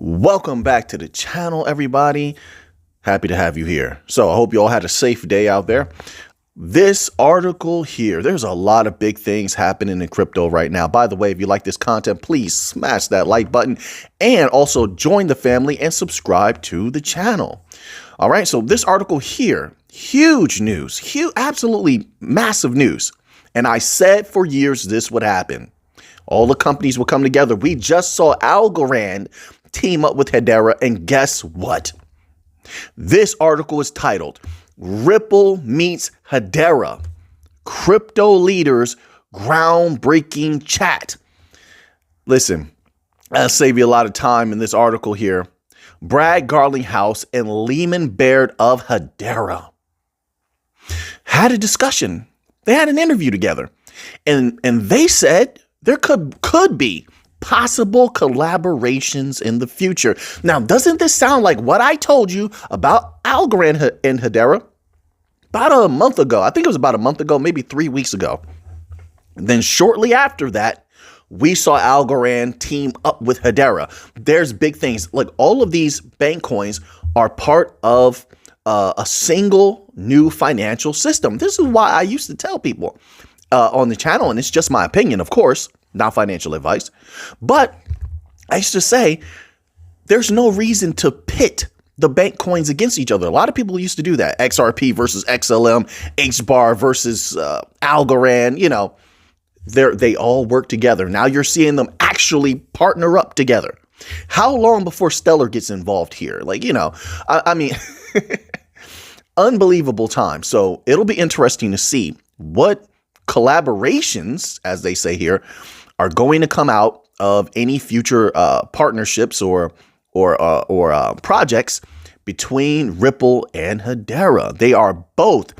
Welcome back to the channel, everybody. Happy to have you here. So I hope you all had a safe day out there. This article here, there's a lot of big things happening in crypto right now. By the way, if you like this content, please smash that like button and also join the family and subscribe to the channel. All right, so this article here, huge news, absolutely massive news. And I said for years this would happen. All the companies would come together. We just saw Algorand team up with Hedera, and guess what? This article is titled Ripple Meets Hedera, Crypto Leaders Groundbreaking Chat. Listen, I'll save you a lot of time in this article here. Brad Garlinghouse and Lehman Baird of Hedera had a discussion. They had an interview together, and they said there could be possible collaborations in the future. Now, doesn't this sound like what I told you about Algorand and Hedera about a month ago? I think it was about a month ago, maybe 3 weeks ago. Then shortly after that, we saw Algorand team up with Hedera. There's big things. Like, all of these bank coins are part of a single new financial system. This is why I used to tell people on the channel, and it's just my opinion, of course, not financial advice, but I used to say there's no reason to pit the bank coins against each other. A lot of people used to do that. XRP versus XLM, HBAR versus Algorand, you know, they all work together. Now you're seeing them actually partner up together. How long before Stellar gets involved here? Like, you know, I mean, unbelievable time. So it'll be interesting to see what collaborations, as they say here, are going to come out of any future partnerships or projects between Ripple and Hedera. They are both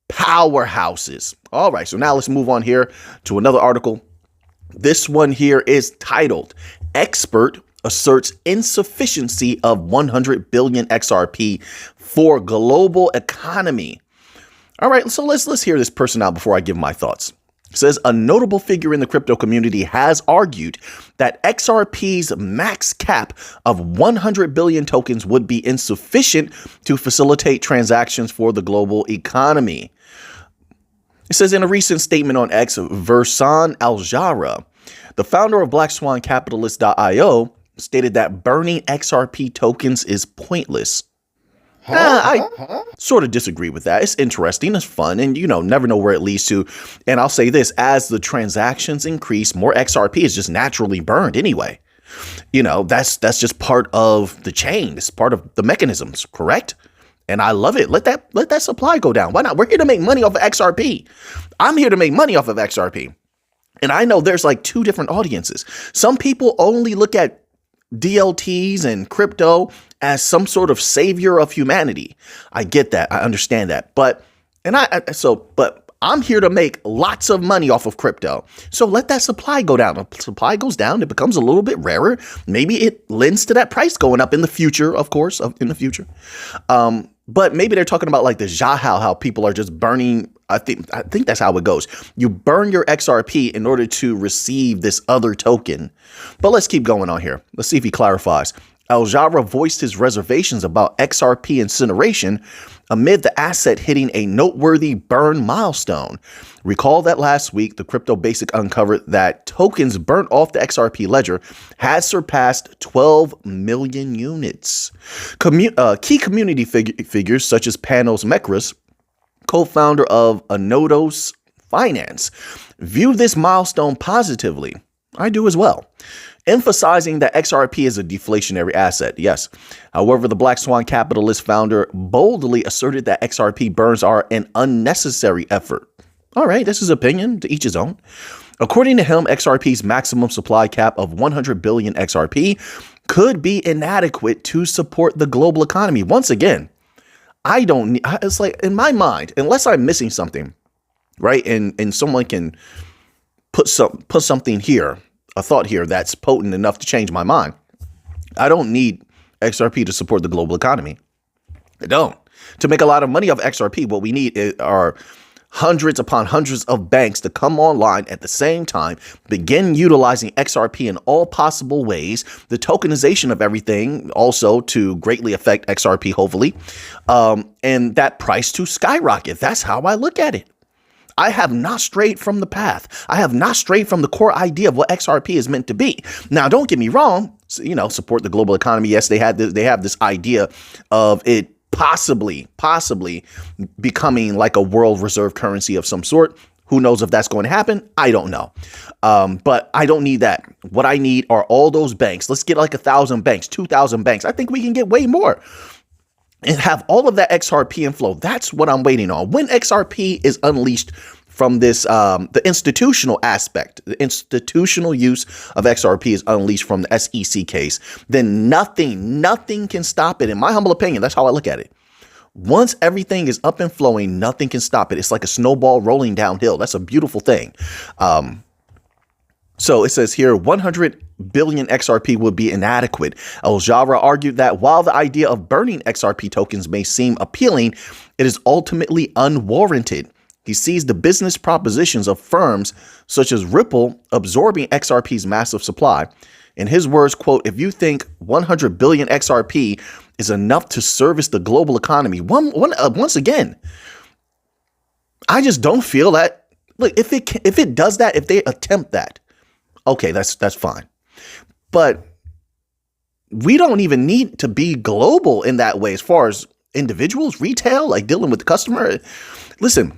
powerhouses. All right, so now let's move on here to another article. This one here is titled Expert Asserts Insufficiency of 100 billion XRP for Global Economy. All right, so let's hear this person out before I give my thoughts. It says a notable figure in the crypto community has argued that XRP's max cap of 100 billion tokens would be insufficient to facilitate transactions for the global economy. It says in a recent statement on X, Versan Aljara, the founder of BlackSwanCapitalist.io, stated that burning XRP tokens is pointless. I sort of disagree with that. It's interesting, it's fun, and you know, never know where it leads to. And I'll say this, as the transactions increase, more XRP is just naturally burned anyway. You know, that's just part of the chain. It's part of the mechanisms, correct? And I love it. Let that supply go down. Why not? We're here to make money off of XRP. I'm here to make money off of XRP. And I know there's like two different audiences. Some people only look at DLTs and crypto as some sort of savior of humanity. I get that. I understand that. But I'm here to make lots of money off of crypto. So let that supply go down. The supply goes down. It becomes a little bit rarer. Maybe it lends to that price going up in the future, of course, in the future. But maybe they're talking about like the Jahal, how people are just burning. I think that's how it goes. You burn your XRP in order to receive this other token. But let's keep going on here. Let's see if he clarifies. Aljara voiced his reservations about XRP incineration amid the asset hitting a noteworthy burn milestone. Recall that last week, the Crypto Basic uncovered that tokens burnt off the XRP ledger had surpassed 12 million units. Key community figures such as Panos Mekris, co-founder of Anodos Finance, view this milestone positively. I do as well, emphasizing that XRP is a deflationary asset. Yes. However, the Black Swan Capitalist founder boldly asserted that XRP burns are an unnecessary effort. All right, that's his opinion, to each his own. According to him, XRP's maximum supply cap of 100 billion XRP could be inadequate to support the global economy. Once again, I don't need, it's like in my mind, unless I'm missing something, right? And someone can put something here, a thought here that's potent enough to change my mind. I don't need XRP to support the global economy. I don't. To make a lot of money off XRP, what we need are hundreds upon hundreds of banks to come online at the same time, begin utilizing XRP in all possible ways, the tokenization of everything also to greatly affect XRP, hopefully, and that price to skyrocket. That's how I look at it. I have not strayed from the path. I have not strayed from the core idea of what XRP is meant to be. Now, don't get me wrong, support the global economy. Yes, they have this idea of it possibly becoming like a world reserve currency of some sort. Who knows if that's going to happen? I don't know. But I don't need that. What I need are all those banks. Let's get like 1,000 banks, 2,000 banks. I think we can get way more and have all of that XRP inflow. That's what I'm waiting on. When XRP is unleashed from this, the institutional aspect, the institutional use of XRP is unleashed from the SEC case, then nothing can stop it. In my humble opinion, that's how I look at it. Once everything is up and flowing, nothing can stop it. It's like a snowball rolling downhill. That's a beautiful thing. So it says here, 100 billion XRP would be inadequate. El Jara argued that while the idea of burning XRP tokens may seem appealing, it is ultimately unwarranted. He sees the business propositions of firms such as Ripple absorbing XRP's massive supply. In his words, quote, if you think 100 billion XRP is enough to service the global economy, once again, I just don't feel that. Look, if it does that, if they attempt that, okay, that's fine. But we don't even need to be global in that way as far as individuals, retail, like dealing with the customer. Listen,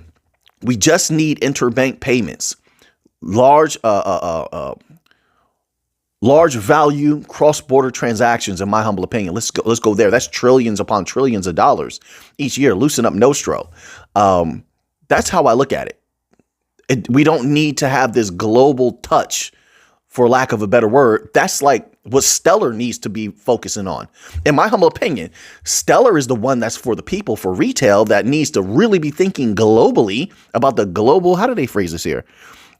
we just need interbank payments, large value cross-border transactions, in my humble opinion. Let's go there. That's trillions upon trillions of dollars each year. Loosen up Nostro. That's how I look at it. We don't need to have this global touch, for lack of a better word. That's like what Stellar needs to be focusing on. In my humble opinion, Stellar is the one that's for the people, for retail, that needs to really be thinking globally about the global, how do they phrase this here?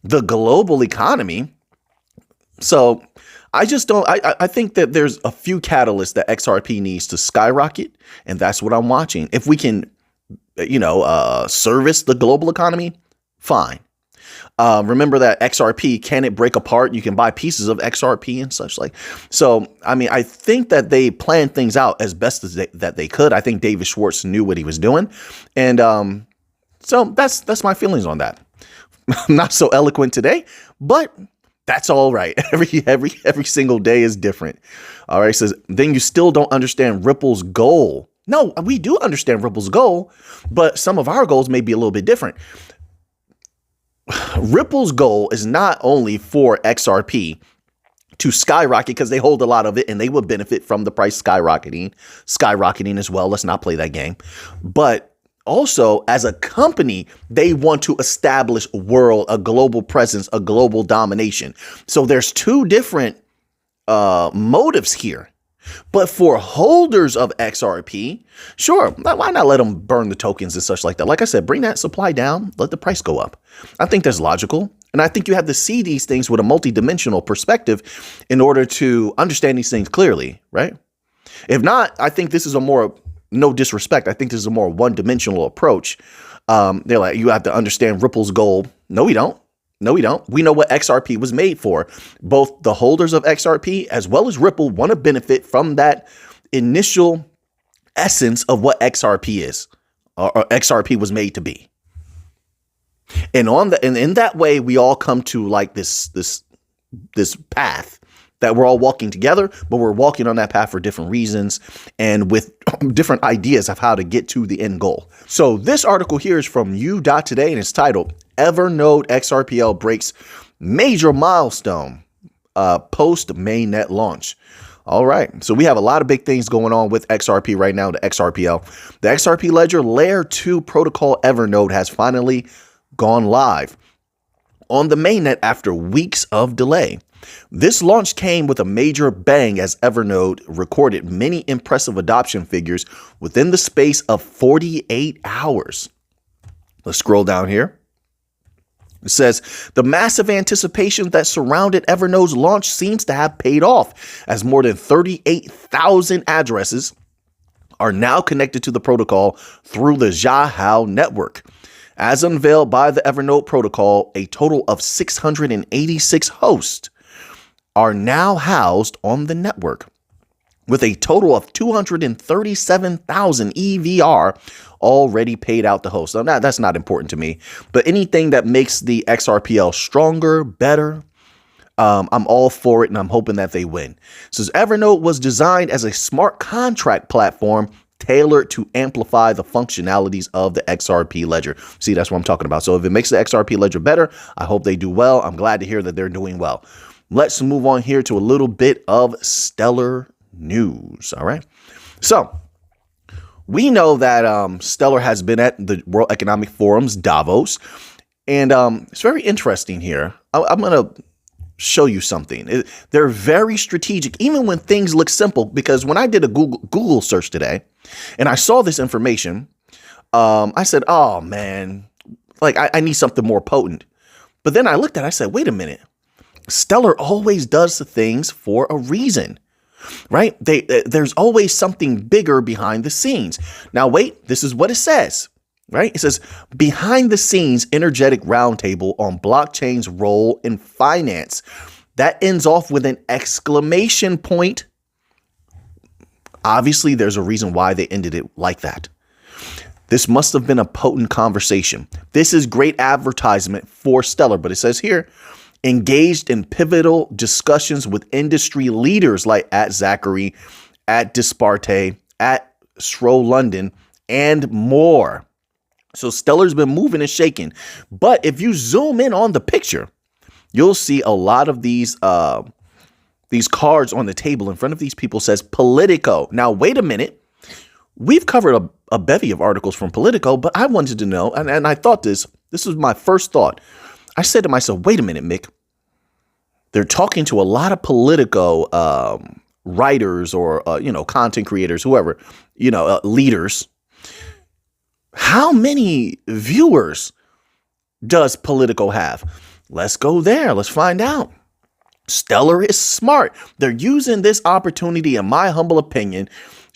The global economy. So I just don't, I think that there's a few catalysts that XRP needs to skyrocket, and that's what I'm watching. If we can, service the global economy, fine. Remember that XRP, can it break apart? You can buy pieces of XRP and such like. So, I mean, I think that they planned things out as best as that they could. I think David Schwartz knew what he was doing. And so that's my feelings on that. I'm not so eloquent today, but that's all right. Every single day is different. All right. It says, then you still don't understand Ripple's goal. No, we do understand Ripple's goal, but some of our goals may be a little bit different. Ripple's goal is not only for XRP to skyrocket, because they hold a lot of it and they will benefit from the price skyrocketing as well. Let's not play that game. But also, as a company, they want to establish a global presence, a global domination. So there's two different motives here. But for holders of XRP, sure, why not let them burn the tokens and such like that? Like I said, bring that supply down, let the price go up. I think that's logical. And I think you have to see these things with a multidimensional perspective in order to understand these things clearly, right? If not, I think this is no disrespect, I think this is a more one-dimensional approach. They're like, you have to understand Ripple's goal. No, we don't. No, we don't. We know what XRP was made for. Both the holders of XRP as well as Ripple want to benefit from that initial essence of what XRP is, or XRP was made to be. And in that way, we all come to like this path that we're all walking together, but we're walking on that path for different reasons and with different ideas of how to get to the end goal. So this article here is from U.Today and it's titled, Evernode XRPL breaks major milestone post mainnet launch. All right. So we have a lot of big things going on with XRP right now, the XRPL. The XRP Ledger Layer 2 protocol Evernode has finally gone live on the mainnet after weeks of delay. This launch came with a major bang as Evernode recorded many impressive adoption figures within the space of 48 hours. Let's scroll down here. It says, the massive anticipation that surrounded Evernode's launch seems to have paid off, as more than 38,000 addresses are now connected to the protocol through the Zhahao network. As unveiled by the Evernote protocol, a total of 686 hosts are now housed on the network, with a total of 237,000 EVR already paid out to hosts. Now, that's not important to me, but anything that makes the XRPL stronger, better, I'm all for it, and I'm hoping that they win. Says Evernote was designed as a smart contract platform tailored to amplify the functionalities of the XRP ledger. See, that's what I'm talking about. So if it makes the XRP ledger better, I hope they do well. I'm glad to hear that they're doing well. Let's move on here to a little bit of Stellar news. All right. So we know that Stellar has been at the World Economic Forum's Davos, and it's very interesting here. I'm going to show you something. They're very strategic, even when things look simple, because when I did a Google search today and I saw this information, I said, oh man, like I need something more potent. But then I looked at it, I said, wait a minute. Stellar always does the things for a reason, right? There's always something bigger behind the scenes. Now, wait, this is what it says, right? It says behind the scenes energetic roundtable on blockchain's role in finance. That ends off with an exclamation point. Obviously, there's a reason why they ended it like that. This must have been a potent conversation. This is great advertisement for Stellar, but it says here, engaged in pivotal discussions with industry leaders like at Zachary, at Disparte, at Stro London, and more. So Stellar's been moving and shaking. But if you zoom in on the picture, you'll see a lot of these cards on the table in front of these people says Politico. Now, wait a minute. We've covered a bevy of articles from Politico, but I wanted to know, and I thought this was my first thought. I said to myself, wait a minute, Mick. They're talking to a lot of Politico writers or, content creators, whoever, leaders. How many viewers does Politico have? Let's go there. Let's find out. Stellar is smart. They're using this opportunity, in my humble opinion,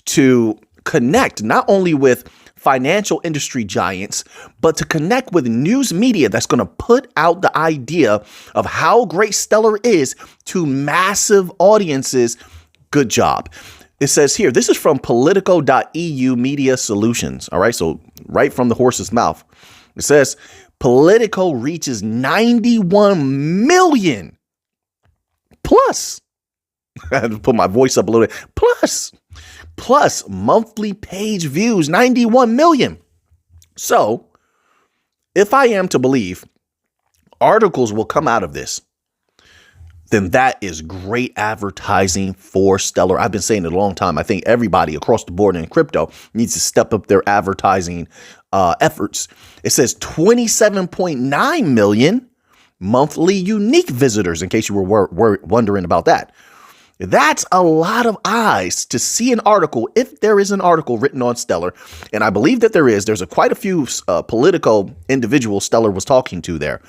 to connect not only with financial industry giants, but to connect with news media that's going to put out the idea of how great Stellar is to massive audiences. Good job. It says here, this is from Politico.eu Media Solutions. All right. So right from the horse's mouth, it says Politico reaches 91 million plus. I had to put my voice up a little bit. Plus monthly page views, 91 million. So if I am to believe articles will come out of this, then that is great advertising for Stellar. I've been saying it a long time. I think everybody across the board in crypto needs to step up their advertising efforts. It says 27.9 million monthly unique visitors, in case you were wondering about that. That's a lot of eyes to see an article, if there is an article written on Stellar, and I believe that there is. There's quite a few Politico individuals Stellar was talking to there.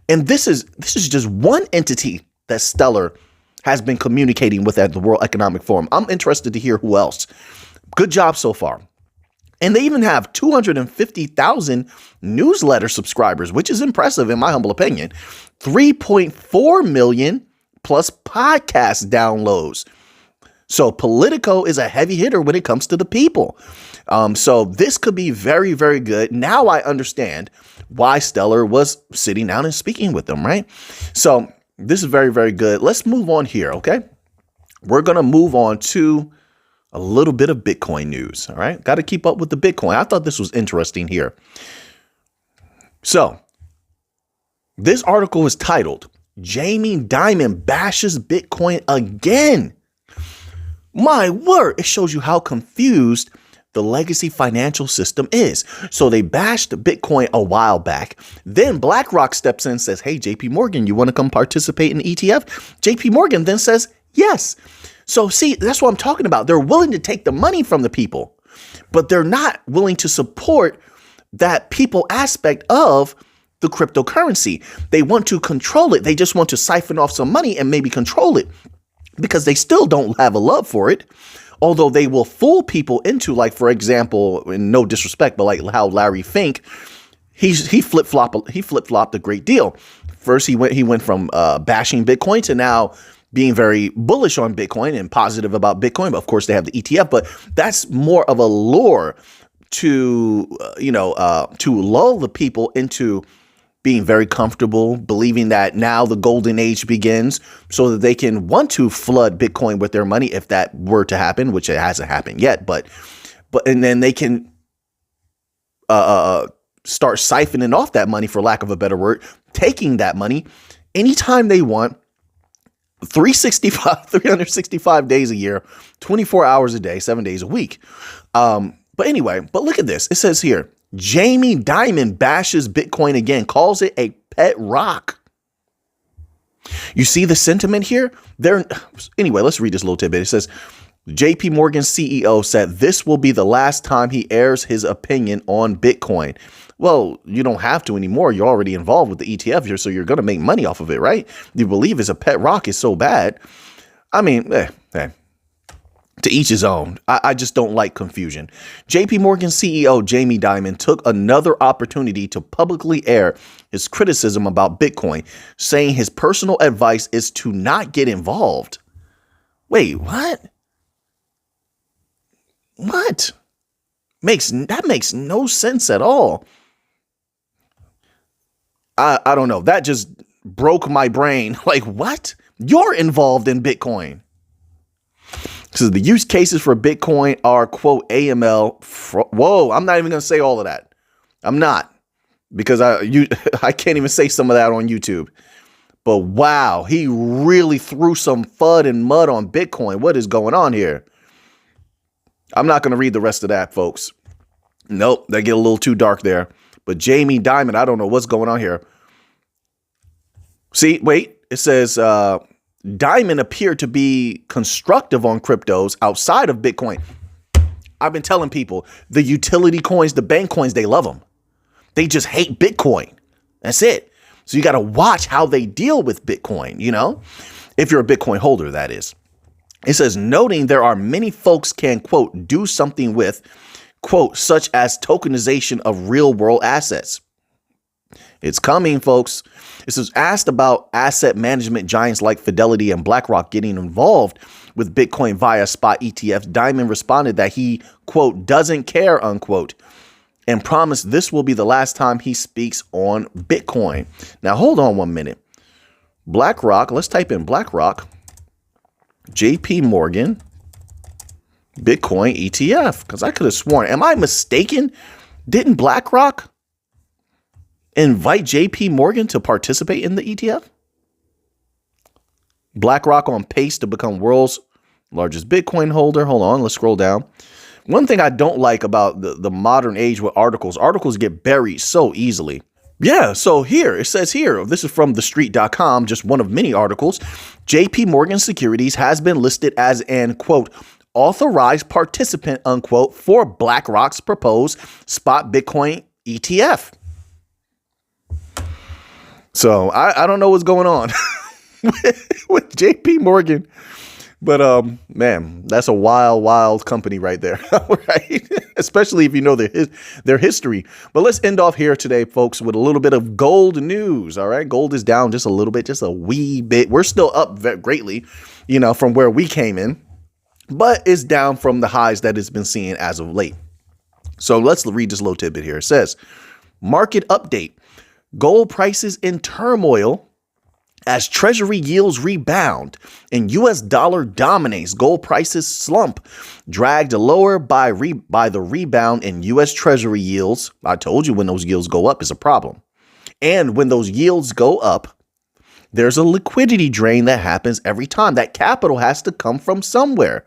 And this is just one entity that Stellar has been communicating with at the World Economic Forum. I'm interested to hear who else. Good job so far. And they even have 250,000 newsletter subscribers, which is impressive in my humble opinion. 3.4 million plus podcast downloads. So Politico is a heavy hitter when it comes to the people. So this could be very, very good. Now I understand why Stellar was sitting down and speaking with them, right? So this is very, very good. Let's move on here, okay? We're going to move on to a little bit of Bitcoin news, all right? Got to keep up with the Bitcoin. I thought this was interesting here. So this article is titled, Jamie Dimon bashes Bitcoin again. My word, it shows you how confused the legacy financial system is. So they bashed Bitcoin a while back. Then BlackRock steps in and says, hey, JP Morgan, you want to come participate in the ETF? JP Morgan then says, yes. So see, that's what I'm talking about. They're willing to take the money from the people, but they're not willing to support that people aspect of the cryptocurrency. They want to control it. They just want to siphon off some money and maybe control it because they still don't have a love for it. Although they will fool people into, like, for example, and no disrespect, but like how Larry Fink, he flip-flopped a great deal. First, he went from bashing Bitcoin to now being very bullish on Bitcoin and positive about Bitcoin. But of course, they have the ETF, but that's more of a lure to to lull the people into being very comfortable, believing that now the golden age begins, so that they can want to flood Bitcoin with their money if that were to happen, which it hasn't happened yet. But and then they can start siphoning off that money, for lack of a better word, taking that money anytime they want, 365 days a year, 24 hours a day, 7 days a week. But anyway, but look at this. It says here, Jamie Dimon bashes Bitcoin again, calls it a pet rock. You see the sentiment here? Anyway, let's read this little tidbit. It says, JP Morgan CEO said this will be the last time he airs his opinion on Bitcoin. Well, you don't have to anymore. You're already involved with the ETF here, so you're going to make money off of it, right? You believe it's a pet rock is so bad. I mean, to each his own. I just don't like confusion. JP Morgan CEO Jamie Dimon took another opportunity to publicly air his criticism about Bitcoin, saying his personal advice is to not get involved. Wait, what? What? That makes no sense at all. I don't know. That just broke my brain. Like, what? You're involved in Bitcoin. So the use cases for Bitcoin are, quote, AML. Whoa, I'm not even going to say all of that. I'm not, because I can't even say some of that on YouTube. But wow, he really threw some FUD and mud on Bitcoin. What is going on here? I'm not going to read the rest of that, folks. Nope, they get a little too dark there. But Jamie Dimon, I don't know what's going on here. See, wait, it says Dimon appeared to be constructive on cryptos outside of Bitcoin. I've been telling people, the utility coins, the bank coins, they love them. They just hate Bitcoin. That's it. So you got to watch how they deal with Bitcoin, if you're a Bitcoin holder, that is. It says, noting there are many folks can, quote, do something with, quote, such as tokenization of real world assets. It's coming, folks. It says, asked about asset management giants like Fidelity and BlackRock getting involved with Bitcoin via spot ETFs, Dimon responded that he, quote, doesn't care, unquote, and promised this will be the last time he speaks on Bitcoin. Now, hold on 1 minute. BlackRock, let's type in BlackRock, JP Morgan, Bitcoin ETF, because I could have sworn, am I mistaken? Didn't BlackRock invite JP Morgan to participate in the ETF? BlackRock on pace to become world's largest Bitcoin holder. Hold on, let's scroll down. One thing I don't like about the modern age with articles get buried so easily. Yeah, so here, it says here, this is from thestreet.com, just one of many articles. JP Morgan Securities has been listed as an, quote, authorized participant, unquote, for BlackRock's proposed spot Bitcoin ETF. So I don't know what's going on with JP Morgan. But, man, that's a wild company right there, right? Especially if you know their history. But let's end off here today, folks, with a little bit of gold news, all right? Gold is down just a little bit, just a wee bit. We're still up greatly, from where we came in, but it's down from the highs that it's been seeing as of late. So let's read this little tidbit here. It says, market update. Gold prices in turmoil as treasury yields rebound and U.S. dollar dominates. Gold prices slump, dragged lower by the rebound in U.S. treasury yields. I told you when those yields go up is a problem. And when those yields go up, there's a liquidity drain that happens every time. That capital has to come from somewhere.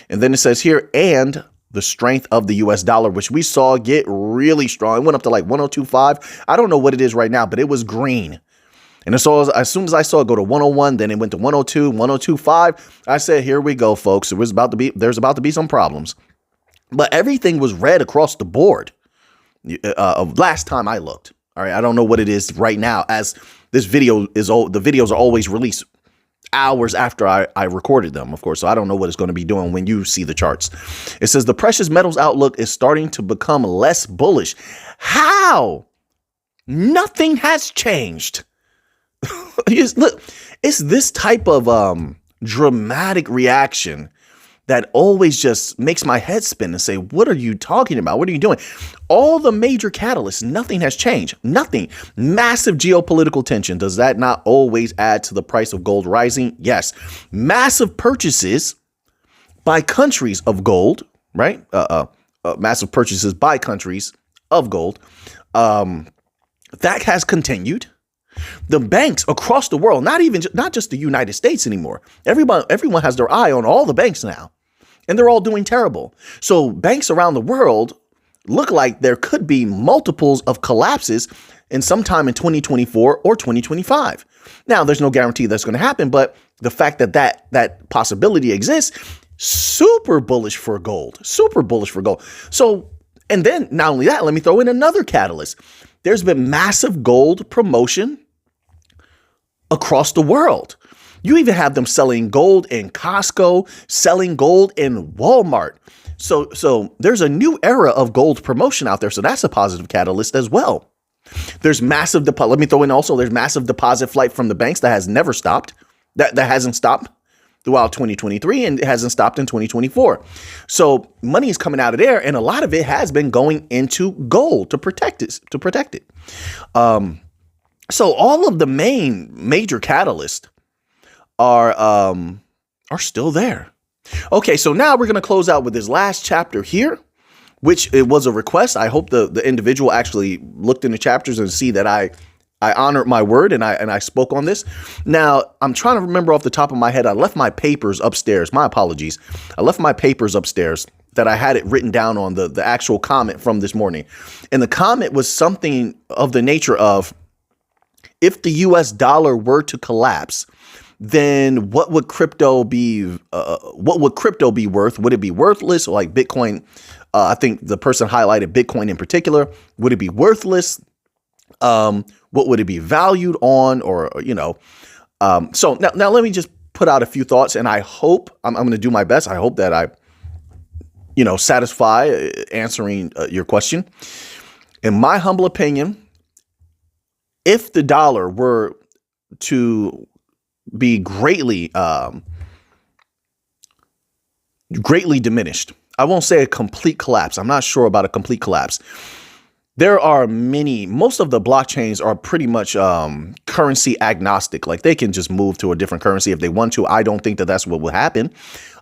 And then it says here, and the strength of the U.S. dollar, which we saw get really strong. It went up to like 102.5. I don't know what it is right now, but it was green. And so as soon as I saw it go to 101, then it went to 102, 102.5. I said, here we go, folks. There's about to be some problems. But everything was red across the board last time I looked. All right. I don't know what it is right now, as this video is old. The videos are always released hours after I recorded them, of course. So I don't know what it's going to be doing when you see the charts. It says the precious metals outlook is starting to become less bullish. How? Nothing has changed. Look, it's this type of dramatic reaction that always just makes my head spin and say, what are you talking about? What are you doing? All the major catalysts, nothing has changed. Nothing. Massive geopolitical tension. Does that not always add to the price of gold rising? Yes. Massive purchases by countries of gold, right? Massive purchases by countries of gold. That has continued. The banks across the world, not just the United States anymore. Everyone has their eye on all the banks now, and they're all doing terrible. So banks around the world look like there could be multiples of collapses in sometime in 2024 or 2025. Now, there's no guarantee that's going to happen, but the fact that possibility exists, super bullish for gold, super bullish for gold. So, and then not only that, let me throw in another catalyst. There's been massive gold promotion across the world. You even have them selling gold in Costco, selling gold in Walmart. So there's a new era of gold promotion out there. So that's a positive catalyst as well. There's massive deposit. Let me throw in also, there's massive deposit flight from the banks that has never stopped. That hasn't stopped throughout 2023, and it hasn't stopped in 2024. So money is coming out of there, and a lot of it has been going into gold to protect it. So all of the major catalysts are still there. Okay, so now we're going to close out with this last chapter here, which it was a request. I hope the individual actually looked in the chapters and see that I honored my word and I spoke on this. Now, I'm trying to remember off the top of my head. I left my papers upstairs. My apologies. I left my papers upstairs that I had it written down on the actual comment from this morning. And the comment was something of the nature of, if the US dollar were to collapse, then what would crypto be? What would crypto be worth? Would it be worthless? Like Bitcoin? I think the person highlighted Bitcoin in particular. Would it be worthless? What would it be valued on? Or, so now let me just put out a few thoughts, and I hope I'm going to do my best. I hope that I, satisfy answering your question. In my humble opinion, if the dollar were to be greatly diminished, I won't say a complete collapse. I'm not sure about a complete collapse. There are most of the blockchains are pretty much currency agnostic. Like they can just move to a different currency if they want to. I don't think that that's what will happen.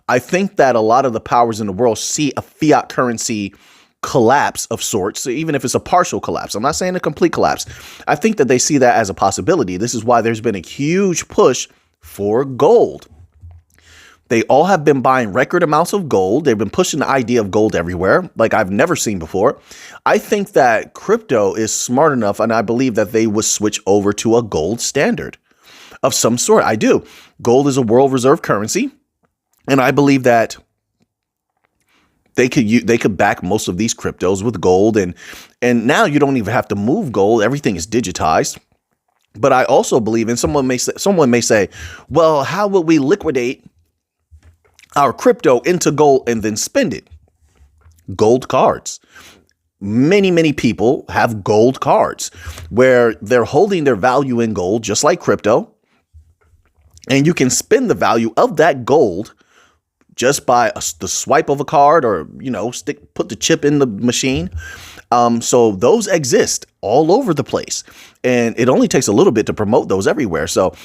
I think that a lot of the powers in the world see a fiat currency collapse of sorts, so even if it's a partial collapse. I'm not saying a complete collapse. I think that they see that as a possibility. This is why there's been a huge push for gold. They all have been buying record amounts of gold. They've been pushing the idea of gold everywhere, like I've never seen before. I think that crypto is smart enough, and I believe that they would switch over to a gold standard of some sort. I do. Gold is a world reserve currency, and I believe that they could back most of these cryptos with gold, and now you don't even have to move gold. Everything is digitized. But I also believe, and someone may say, well, how would we liquidate our crypto into gold and then spend it? Gold cards. Many people have gold cards where they're holding their value in gold, just like crypto. And you can spend the value of that gold just by the swipe of a card, or, put the chip in the machine. So those exist all over the place, and it only takes a little bit to promote those everywhere. So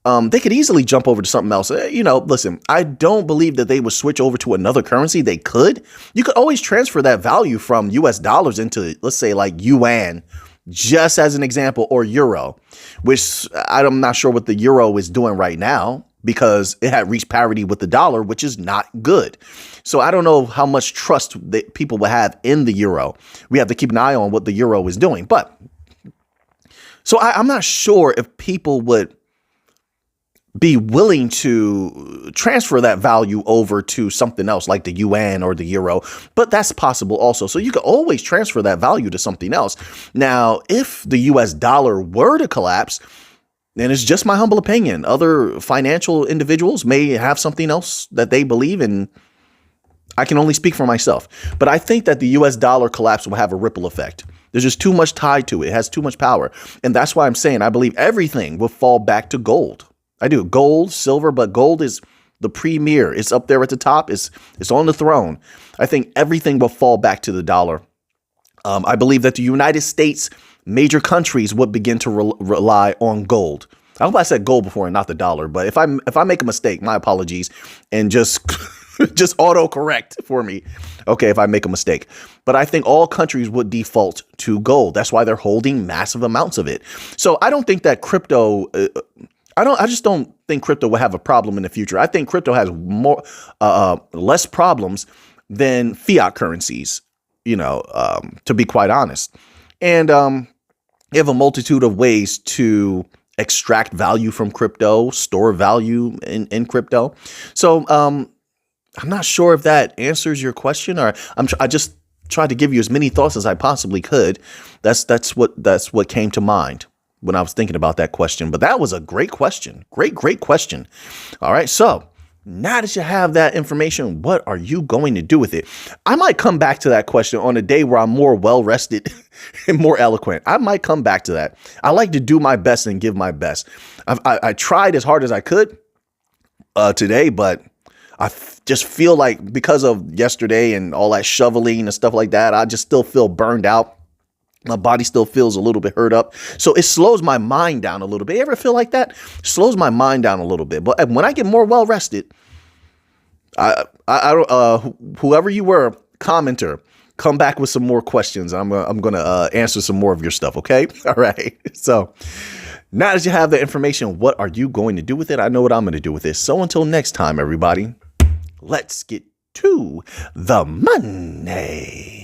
they could easily jump over to something else. Listen, I don't believe that they would switch over to another currency. They could. You could always transfer that value from US dollars into, let's say, like yuan, just as an example, or euro, which I'm not sure what the euro is doing right now, because it had reached parity with the dollar, which is not good. So I don't know how much trust that people will have in the euro. We have to keep an eye on what the euro is doing. But so I'm not sure if people would be willing to transfer that value over to something else like the yuan or the euro, but that's possible also. So you can always transfer that value to something else. Now, if the US dollar were to collapse, and it's just my humble opinion, other financial individuals may have something else that they believe in. I can only speak for myself. But I think that the US dollar collapse will have a ripple effect. There's just too much tied to it. It has too much power. And that's why I'm saying I believe everything will fall back to gold. I do. Gold, silver, but gold is the premier. It's up there at the top. It's on the throne. I think everything will fall back to the dollar. I believe that the United States, major countries would begin to rely on gold. I hope I said gold before and not the dollar. But if I make a mistake, my apologies, and just just auto correct for me. Okay, if I make a mistake. But I think all countries would default to gold. That's why they're holding massive amounts of it. So I don't think that crypto, I just don't think crypto will have a problem in the future. I think crypto has less problems than fiat currencies, to be quite honest. And you have a multitude of ways to extract value from crypto, store value in crypto. So I'm not sure if that answers your question, or I just tried to give you as many thoughts as I possibly could. That's what came to mind when I was thinking about that question. But that was a great question. Great question. All right. So now that you have that information, what are you going to do with it? I might come back to that question on a day where I'm more well-rested and more eloquent. I might come back to that. I like to do my best and give my best. I tried as hard as I could today, but I just feel like because of yesterday and all that shoveling and stuff like that, I just still feel burned out. My body still feels a little bit hurt up. So it slows my mind down a little bit. You ever feel like that? Slows my mind down a little bit. But when I get more well rested, whoever you were, commenter, come back with some more questions. I'm gonna answer some more of your stuff. Okay. All right. So now that you have the information, what are you going to do with it? I know what I'm going to do with it. So until next time, everybody, let's get to the money.